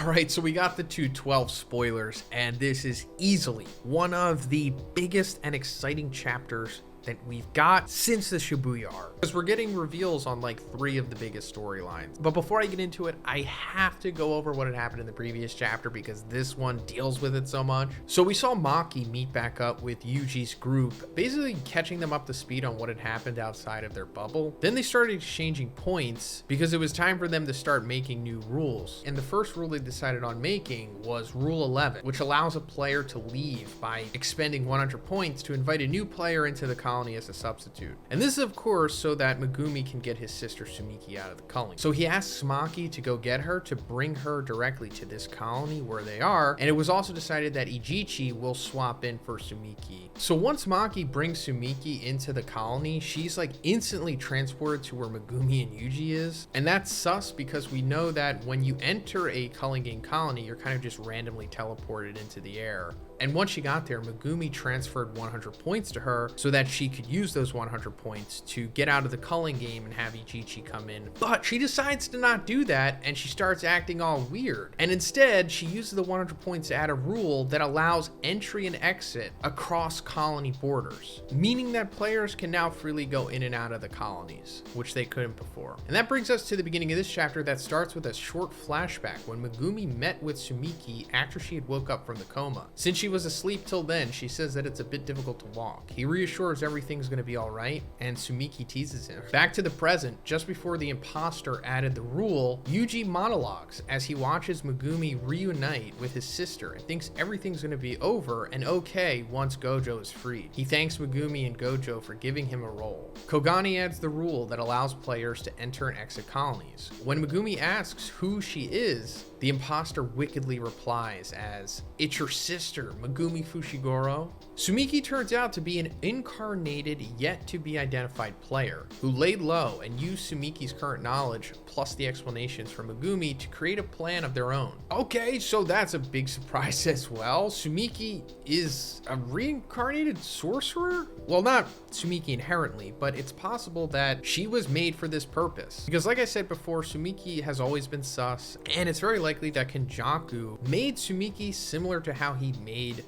Alright, so we got the 212 spoilers, and this is easily one of the biggest and exciting chapters that we've got since the Shibuya arc, because we're getting reveals on like 3 of the biggest storylines. But before I get into it, I have to go over what had happened in the previous chapter because this one deals with it so much. So we saw Maki meet back up with Yuji's group, basically catching them up to speed on what had happened outside of their bubble. Then they started exchanging points because it was time for them to start making new rules. And the first rule they decided on making was Rule 11, which allows a player to leave by expending 100 points to invite a new player into the colony as a substitute. And this is of course so that Megumi can get his sister Sumiki out of the colony. So he asks Maki to go get her to bring her directly to this colony where they are, and it was also decided that Ijichi will swap in for Sumiki. So once Maki brings Sumiki into the colony, she's like instantly transported to where Megumi and Yuji is, and that's sus because we know that when you enter a Culling Game colony, you're kind of just randomly teleported into the air. And once she got there, Megumi transferred 100 points to her so that she could use those 100 points to get out of the Culling Game and have Ijichi come in. But she decides to not do that, and she starts acting all weird. And instead, she uses the 100 points to add a rule that allows entry and exit across colony borders, meaning that players can now freely go in and out of the colonies, which they couldn't before. And that brings us to the beginning of this chapter that starts with a short flashback when Megumi met with Sumiki after she had woke up from the coma. Since she was asleep till then, she says that it's a bit difficult to walk. He reassures everything's going to be all right, and Sumiki teases him. Back to the present, just before the imposter added the rule, Yuji monologues as he watches Megumi reunite with his sister and thinks everything's going to be over and okay once Gojo is freed. He thanks Megumi and Gojo for giving him a role. Kogani adds the rule that allows players to enter and exit colonies. When Megumi asks who she is, the imposter wickedly replies as, "It's your sister, Megumi Fushiguro." Sumiki turns out to be an incarnated, yet to be identified player who laid low and used Sumiki's current knowledge plus the explanations from Megumi to create a plan of their own. Okay, so that's a big surprise as well. Sumiki is a reincarnated sorcerer? Well, not Sumiki inherently, but it's possible that she was made for this purpose. Because like I said before, Sumiki has always been sus, and it's very likely that Kenjaku made Sumiki similar to how he made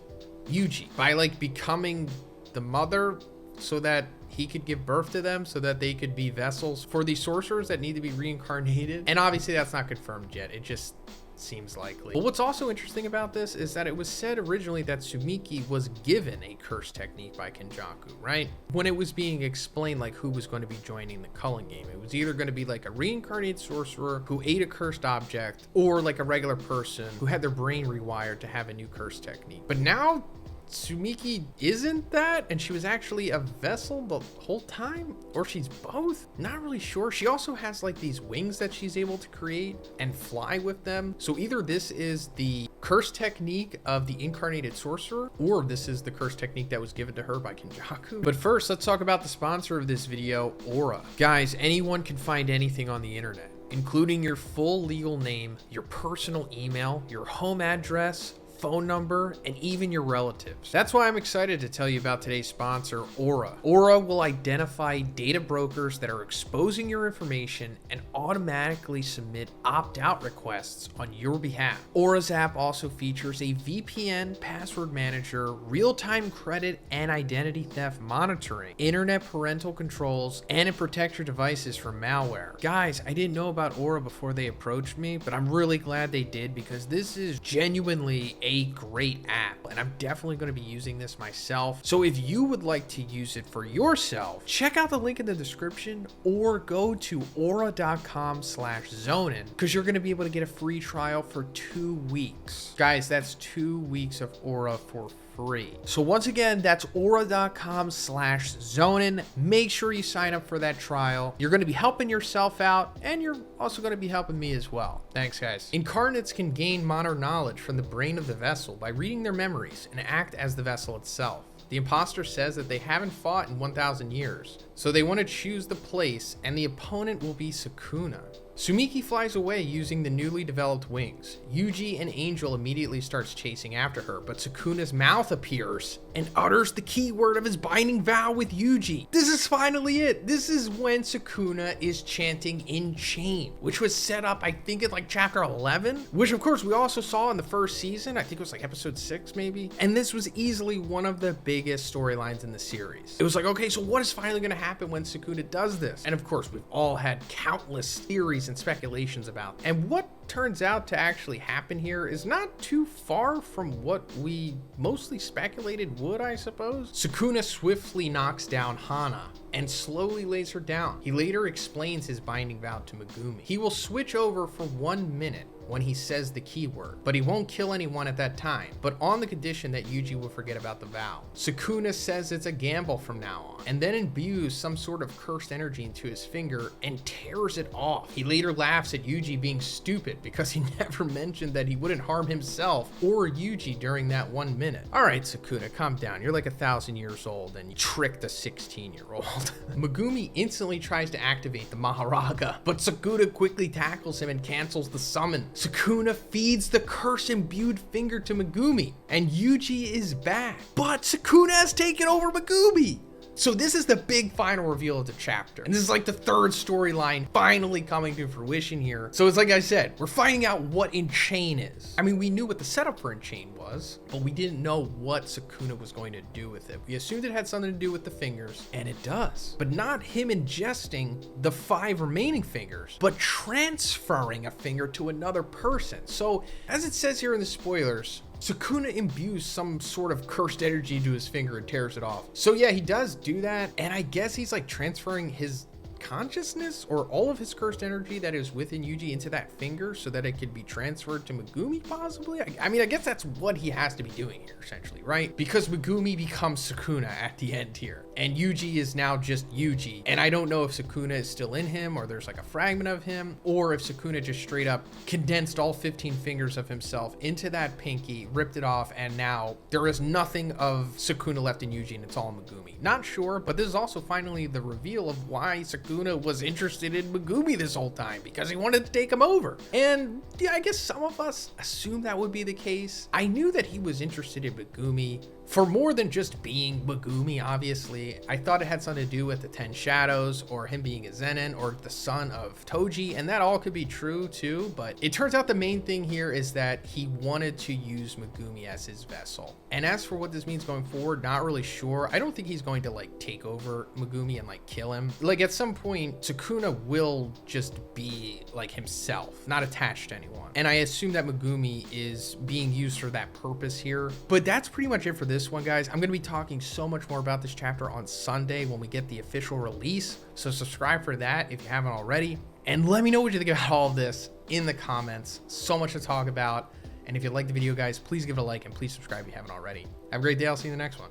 Yuji by like becoming the mother so that he could give birth to them so that they could be vessels for these sorcerers that need to be reincarnated. And obviously that's not confirmed yet. It just seems likely. But what's also interesting about this is that it was said originally that Sumiki was given a curse technique by Kenjaku, right? When it was being explained like who was going to be joining the Culling Game, it was either going to be like a reincarnated sorcerer who ate a cursed object or like a regular person who had their brain rewired to have a new curse technique. But now Sumiki isn't that, and she was actually a vessel the whole time, or she's both, not really sure. She also has like these wings that she's able to create and fly with them, so either this is the curse technique of the incarnated sorcerer, or this is the curse technique that was given to her by Kenjaku. But first, let's talk about the sponsor of this video, Aura. Guys, anyone can find anything on the internet, including your full legal name, your personal email, your home address, phone number, and even your relatives. That's why I'm excited to tell you about today's sponsor, Aura. Aura will identify data brokers that are exposing your information and automatically submit opt-out requests on your behalf. Aura's app also features a VPN, password manager, real-time credit and identity theft monitoring, internet parental controls, and it protects your devices from malware. Guys, I didn't know about Aura before they approached me, but I'm really glad they did because this is genuinely a great app, and I'm definitely going to be using this myself. So if you would like to use it for yourself, check out the link in the description or go to aura.com/Zhoniin because you're going to be able to get a free trial for 2 weeks. Guys, that's 2 weeks of Aura for free. So once again, that's aura.com/Zhoniin. Make sure you sign up for that trial. You're going to be helping yourself out, and you're also going to be helping me as well. Thanks, guys. Incarnates can gain modern knowledge from the brain of the vessel by reading their memories and act as the vessel itself. The imposter says that they haven't fought in 1,000 years, so they want to choose the place, and the opponent will be SUKUNA. Sumiki flies away using the newly developed wings. Yuji and Angel immediately starts chasing after her, but Sukuna's mouth appears and utters the keyword of his binding vow with Yuji. This is finally it. This is when Sukuna is chanting in chain, which was set up, I think, in like chapter 11, which of course we also saw in the first season. I think it was like episode 6 maybe. And this was easily one of the biggest storylines in the series. It was like, okay, so what is finally going to happen when Sukuna does this? And of course, we've all had countless theories and speculations about it. And what turns out to actually happen here is not too far from what we mostly speculated would, I suppose. Sukuna swiftly knocks down Hana and slowly lays her down. He later explains his binding vow to Megumi. He will switch over for 1 minute when he says the keyword, but he won't kill anyone at that time, but on the condition that Yuji will forget about the vow. Sukuna says it's a gamble from now on, and then imbues some sort of cursed energy into his finger and tears it off. He later laughs at Yuji being stupid because he never mentioned that he wouldn't harm himself or Yuji during that 1 minute. All right, Sukuna, calm down. You're like 1,000 years old and you tricked a 16-year-old. Megumi instantly tries to activate the Maharaga, but Sukuna quickly tackles him and cancels the summon. Sukuna feeds the curse-imbued finger to Megumi, and Yuji is back. But Sukuna has taken over Megumi! So this is the big final reveal of the chapter. And this is like the third storyline finally coming to fruition here. So it's like I said, we're finding out what Enchain is. I mean, we knew what the setup for Enchain was, but we didn't know what Sukuna was going to do with it. We assumed it had something to do with the fingers, and it does. But not him ingesting the 5 remaining fingers, but transferring a finger to another person. So as it says here in the spoilers, Sukuna imbues some sort of cursed energy into his finger and tears it off. So yeah, he does do that, and I guess he's like transferring his consciousness or all of his cursed energy that is within Yuji into that finger so that it could be transferred to Megumi possibly. I mean, I guess that's what he has to be doing here essentially, right? Because Megumi becomes Sukuna at the end here, and Yuji is now just Yuji. And I don't know if Sukuna is still in him or there's like a fragment of him, or if Sukuna just straight up condensed all 15 fingers of himself into that pinky, ripped it off, and now there is nothing of Sukuna left in Yuji and it's all Megumi. Not sure, but this is also finally the reveal of why Sukuna was interested in Megumi this whole time, because he wanted to take him over. And yeah, I guess some of us assumed that would be the case. I knew that he was interested in Megumi for more than just being Megumi, obviously. I thought it had something to do with the 10 Shadows, or him being a Zenin, or the son of Toji, and that all could be true too, but it turns out the main thing here is that he wanted to use Megumi as his vessel. And as for what this means going forward, not really sure. I don't think he's going to like take over Megumi and like kill him. Like at some point, Sukuna will just be like himself, not attached to anyone. And I assume that Megumi is being used for that purpose here. But that's pretty much it for this one, guys. I'm going to be talking so much more about this chapter on Sunday when we get the official release. So subscribe for that if you haven't already. And let me know what you think about all of this in the comments. So much to talk about. And if you like the video, guys, please give it a like and please subscribe if you haven't already. Have a great day. I'll see you in the next one.